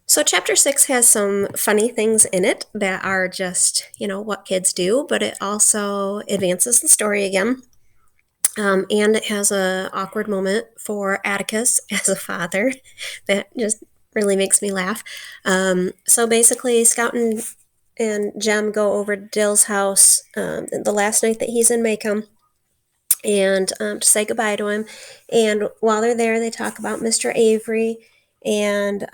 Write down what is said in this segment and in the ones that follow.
So, chapter 6 has some funny things in it that are just, what kids do, but it also advances the story again. And it has a awkward moment for Atticus as a father that just really makes me laugh. So basically, Scout and Jem go over to Dill's house the last night that he's in Maycomb and to say goodbye to him. And while they're there, they talk about Mr. Avery and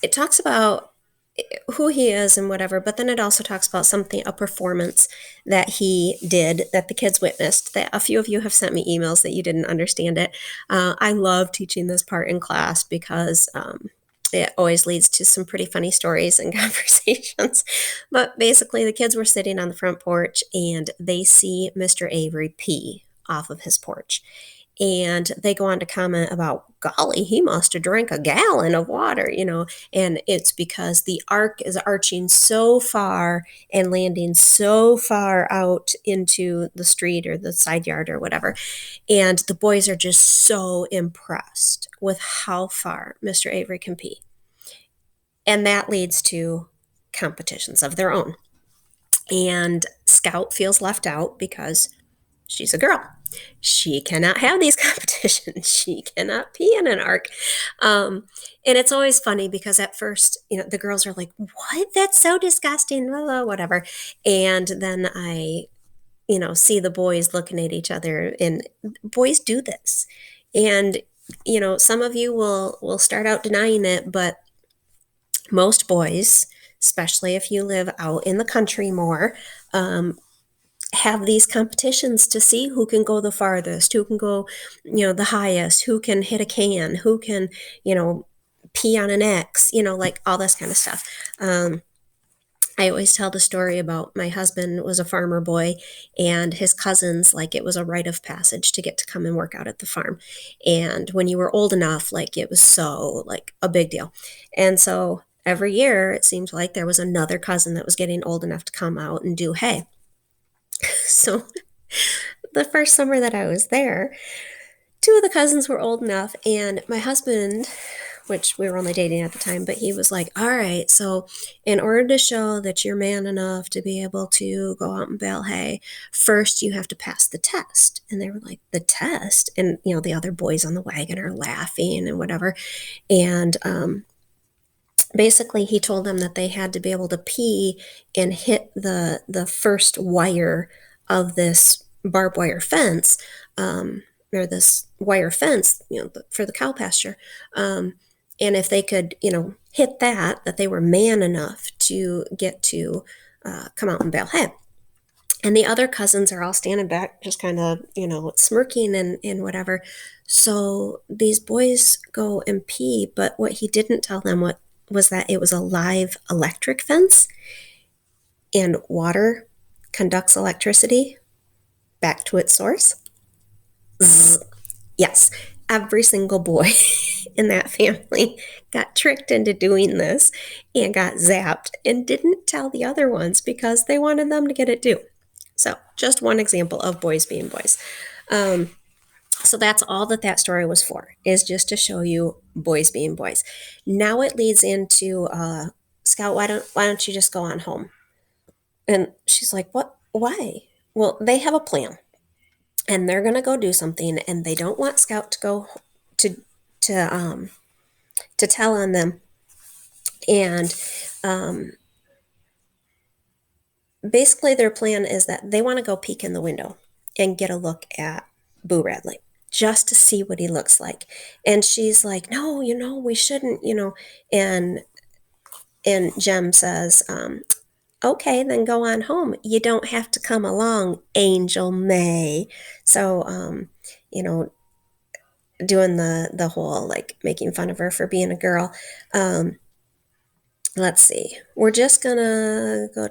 it talks about who he is and whatever, but then it also talks about a performance that he did that the kids witnessed. That a few of you have sent me emails that you didn't understand it. I love teaching this part in class because it always leads to some pretty funny stories and conversations. But basically, the kids were sitting on the front porch and they see Mr. Avery pee off of his porch. And they go on to comment about, golly, he must have drank a gallon of water. And it's because the arc is arching so far and landing so far out into the street or the side yard or whatever. And the boys are just so impressed with how far Mr. Avery can pee. And that leads to competitions of their own. And Scout feels left out because she's a girl. She cannot have these competitions. She cannot pee in an arc. And it's always funny because at first, the girls are like, what? That's so disgusting, blah, blah, whatever. And then I, see the boys looking at each other, and boys do this. And, some of you will start out denying it, but most boys, especially if you live out in the country more, have these competitions to see who can go the farthest, who can go, the highest, who can hit a can, who can, pee on an X, like all this kind of stuff. I always tell the story about my husband was a farmer boy and his cousins, like it was a rite of passage to get to come and work out at the farm. And when you were old enough, like it was so like a big deal. And so every year it seemed like there was another cousin that was getting old enough to come out and do hay. So the first summer that I was there, two of the cousins were old enough, and my husband, which we were only dating at the time, but he was like, all right, so in order to show that you're man enough to be able to go out and bale hay, first you have to pass the test. And they were like, the test? And, the other boys on the wagon are laughing and whatever. And basically, he told them that they had to be able to pee and hit the first wire of this barbed wire fence, or this wire fence, for the cow pasture. And if they could, hit that they were man enough to get to come out and bale hay. And the other cousins are all standing back, just kind of, smirking and whatever. So these boys go and pee, but what he didn't tell them was that it was a live electric fence, and water conducts electricity back to its source. Zzz. Yes, every single boy in that family got tricked into doing this and got zapped and didn't tell the other ones because they wanted them to get it too. So, just one example of boys being boys. So that's all that story was for, is just to show you boys being boys. Now it leads into Scout, why don't you just go on home? And she's like, what? Why? Well, they have a plan, and they're gonna go do something, and they don't want Scout to go to to um to tell on them. And um, basically, their plan is that they want to go peek in the window and get a look at Boo Radley just to see what he looks like. And she's like, no, we shouldn't, and Jem says, okay, then go on home. You don't have to come along, Angel May. So, doing the whole like making fun of her for being a girl. Let's see. We're just gonna go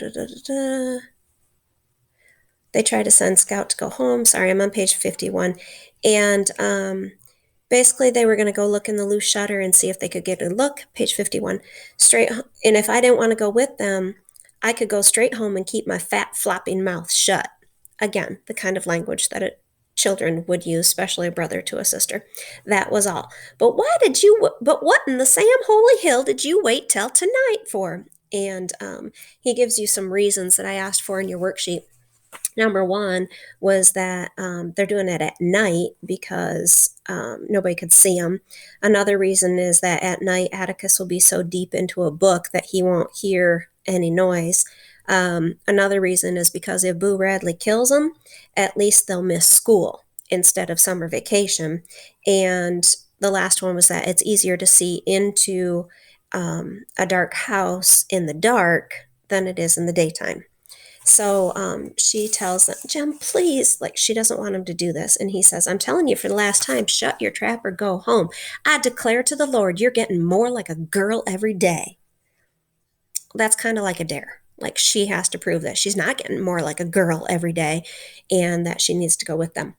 They try to send Scout to go home. Sorry, I'm on page 51. And basically, they were going to go look in the loose shutter and see if they could get a look. Page 51. And if I didn't want to go with them, I could go straight home and keep my fat, flopping mouth shut. Again, the kind of language that it children would use, especially a brother to a sister. That was all. But what in the Sam Holy Hill did you wait till tonight for? And he gives you some reasons that I asked for in your worksheet. Number one was that they're doing it at night because nobody could see them. Another reason is that at night Atticus will be so deep into a book that he won't hear any noise. Another reason is because if Boo Radley kills them, at least they'll miss school instead of summer vacation. And the last one was that it's easier to see into a dark house in the dark than it is in the daytime. So she tells them, Jem, please, like she doesn't want him to do this. And he says, I'm telling you for the last time, shut your trap or go home. I declare to the Lord, you're getting more like a girl every day. That's kind of like a dare. Like she has to prove that she's not getting more like a girl every day and that she needs to go with them.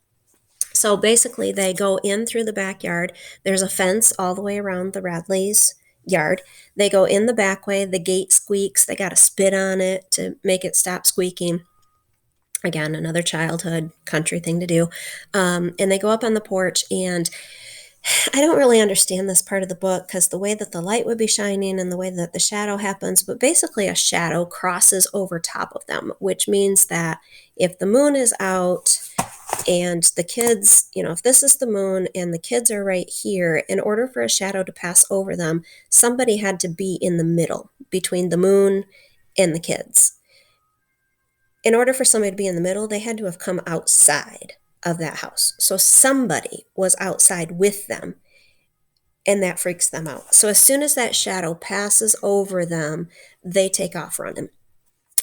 So basically, they go in through the backyard. There's a fence all the way around the Radleys' yard. They go in the back way. The gate squeaks. They got to spit on it to make it stop squeaking. Again, another childhood country thing to do. And they go up on the porch, and I don't really understand this part of the book because the way that the light would be shining and the way that the shadow happens, but basically a shadow crosses over top of them, which means that if the moon is out and the kids, if this is the moon and the kids are right here, in order for a shadow to pass over them, somebody had to be in the middle between the moon and the kids. In order for somebody to be in the middle, they had to have come outside of that house. So somebody was outside with them, and that freaks them out. So as soon as that shadow passes over them, they take off running.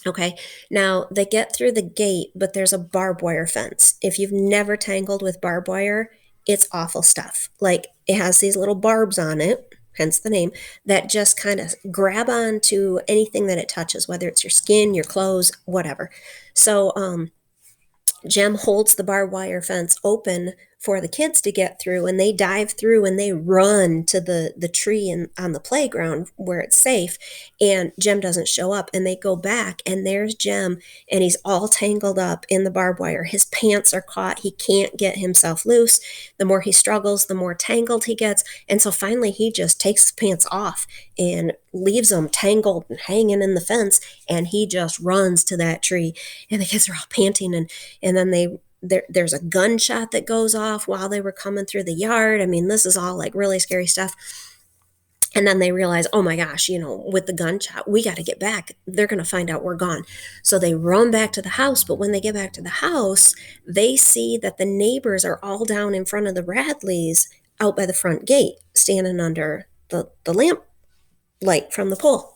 Okay, now they get through the gate, but there's a barbed wire fence. If you've never tangled with barbed wire, it's awful stuff. Like it has these little barbs on it, hence the name, that just kind of grab onto anything that it touches, whether it's your skin, your clothes, whatever. So Jem holds the barbed wire fence open for the kids to get through, and they dive through and they run to the tree on the playground where it's safe, and Jem doesn't show up, and they go back and there's Jem, and he's all tangled up in the barbed wire. His pants are caught. He can't get himself loose. The more he struggles, the more tangled he gets, and so finally he just takes his pants off and leaves them tangled and hanging in the fence, and he just runs to that tree, and the kids are all panting, and then there's a gunshot that goes off while they were coming through the yard. I mean, this is all like really scary stuff. And then they realize, oh my gosh, with the gunshot, we got to get back. They're going to find out we're gone. So they run back to the house. But when they get back to the house, they see that the neighbors are all down in front of the Radleys out by the front gate, standing under the lamp light from the pole.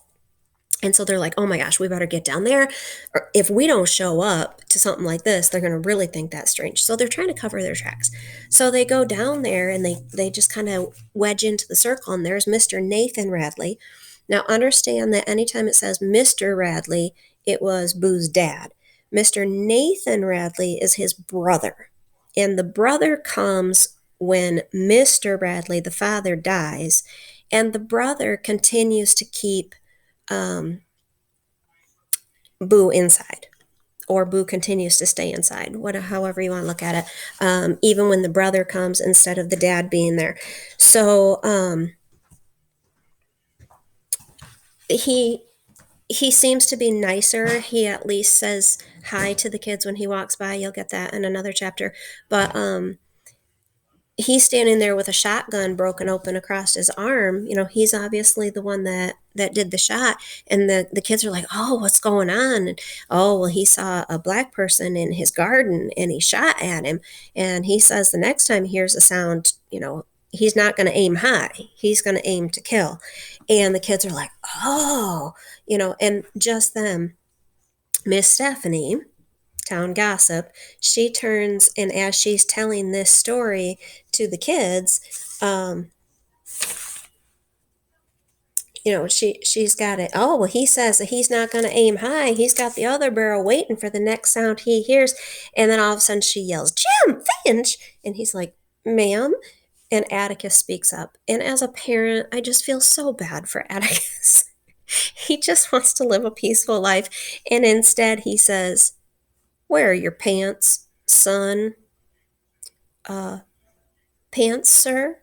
And so they're like, oh my gosh, we better get down there. Or if we don't show up to something like this, they're going to really think that's strange. So they're trying to cover their tracks. So they go down there and they just kind of wedge into the circle. And there's Mr. Nathan Radley. Now understand that anytime it says Mr. Radley, it was Boo's dad. Mr. Nathan Radley is his brother. And the brother comes when Mr. Radley, the father, dies. And the brother continues to keep Boo inside, or Boo continues to stay inside, however you want to look at it, even when the brother comes instead of the dad being there. So he seems to be nicer. He at least says hi to the kids when he walks by. You'll get that in another chapter. But he's standing there with a shotgun broken open across his arm. He's obviously the one that did the shot. And the kids are like, oh, what's going on? And, oh, well, he saw a black person in his garden and he shot at him. And he says the next time he hears a sound, he's not going to aim high. He's going to aim to kill. And the kids are like, oh, and just then, Miss Stephanie, town gossip, she turns, and as she's telling this story to the kids, she's got it. Oh, well, he says that he's not going to aim high. He's got the other barrel waiting for the next sound he hears. And then all of a sudden she yells, Jem Finch! And he's like, ma'am? And Atticus speaks up. And as a parent, I just feel so bad for Atticus. He just wants to live a peaceful life. And instead he says, where are your pants, son? Uh, Pants, sir?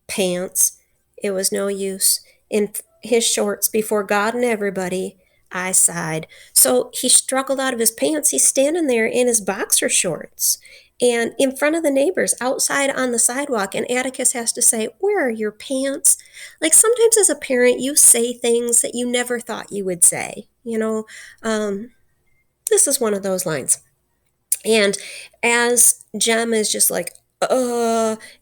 Pants. It was no use. In his shorts before God and everybody, I sighed. So he struggled out of his pants. He's standing there in his boxer shorts and in front of the neighbors outside on the sidewalk. And Atticus has to say, "Where are your pants?" Like sometimes as a parent, you say things that you never thought you would say. This is one of those lines. And as Jem is just like,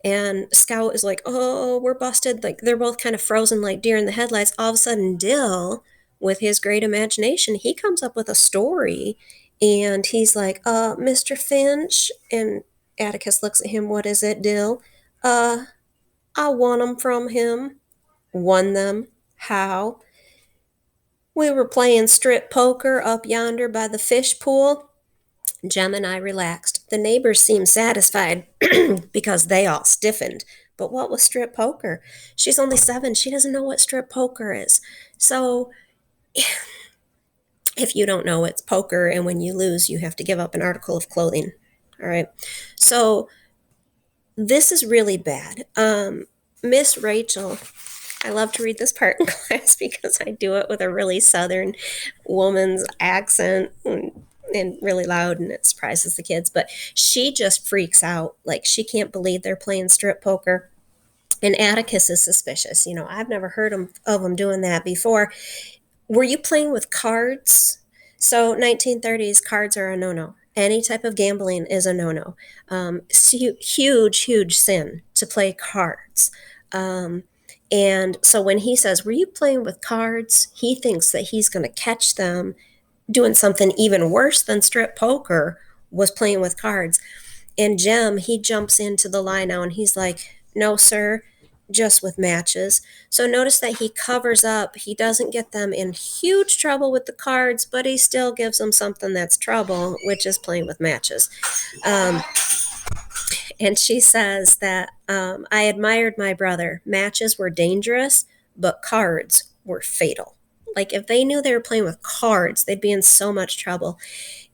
and Scout is like, oh, we're busted. Like they're both kind of frozen like deer in the headlights. All of a sudden, Dill, with his great imagination, he comes up with a story and he's like, Mr. Finch. And Atticus looks at him, what is it, Dill? I won them from him. Won them? How? We were playing strip poker up yonder by the fish pool. Jem and I relaxed. The neighbors seemed satisfied because they all stiffened. But what was strip poker? She's only 7. She doesn't know what strip poker is. So, if you don't know, it's poker, and when you lose, you have to give up an article of clothing. All right. So, this is really bad. Miss Rachel, I love to read this part in class because I do it with a really southern woman's accent and really loud, and it surprises the kids. But she just freaks out. Like, she can't believe they're playing strip poker. And Atticus is suspicious. I've never heard of him doing that before. Were you playing with cards? So 1930s, cards are a no-no. Any type of gambling is a no-no. Huge, huge sin to play cards. And so when he says, were you playing with cards? He thinks that he's going to catch them doing something even worse than strip poker, was playing with cards. And Jem, he jumps into the lie now and he's like, no, sir, just with matches. So notice that he covers up. He doesn't get them in huge trouble with the cards, but he still gives them something that's trouble, which is playing with matches. And she says that I admired my brother. Matches were dangerous, but cards were fatal. Like if they knew they were playing with cards, they'd be in so much trouble.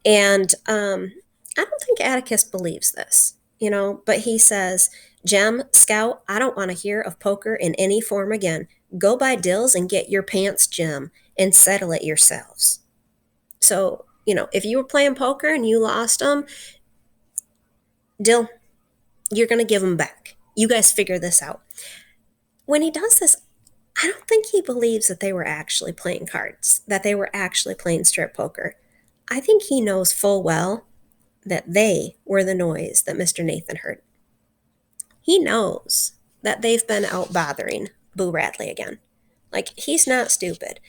And I don't think Atticus believes this, but he says, Jem, Scout, I don't want to hear of poker in any form again. Go buy Dills and get your pants, Jem, and settle it yourselves. So, if you were playing poker and you lost them, Dill, you're going to give them back. You guys figure this out. When he does this, I don't think he believes that they were actually playing cards, that they were actually playing strip poker. I think he knows full well that they were the noise that Mr. Nathan heard. He knows that they've been out bothering Boo Radley again. Like, he's not stupid.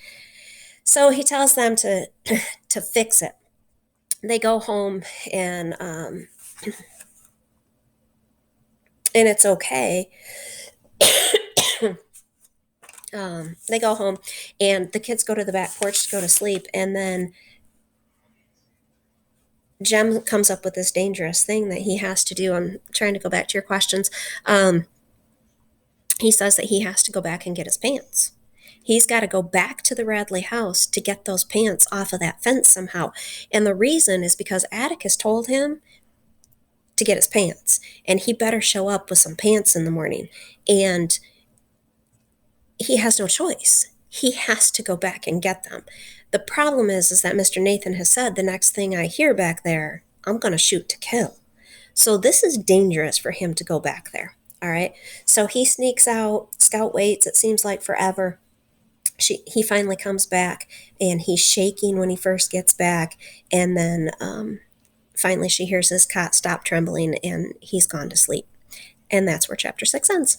So he tells them to to fix it. They go home and it's okay. They go home and the kids go to the back porch to go to sleep, and then Jem comes up with this dangerous thing that he has to do. I'm trying to go back to your questions. He says that he has to go back and get his pants. He's got to go back to the Radley house to get those pants off of that fence somehow. And the reason is because Atticus told him to get his pants, and he better show up with some pants in the morning. And he has no choice. He has to go back and get them. The problem is that Mr. Nathan has said, the next thing I hear back there, I'm going to shoot to kill. So this is dangerous for him to go back there. All right. So he sneaks out. Scout waits. It seems like forever. He finally comes back, and he's shaking when he first gets back. And then finally she hears his cot stop trembling, and he's gone to sleep. And that's where chapter 6 ends.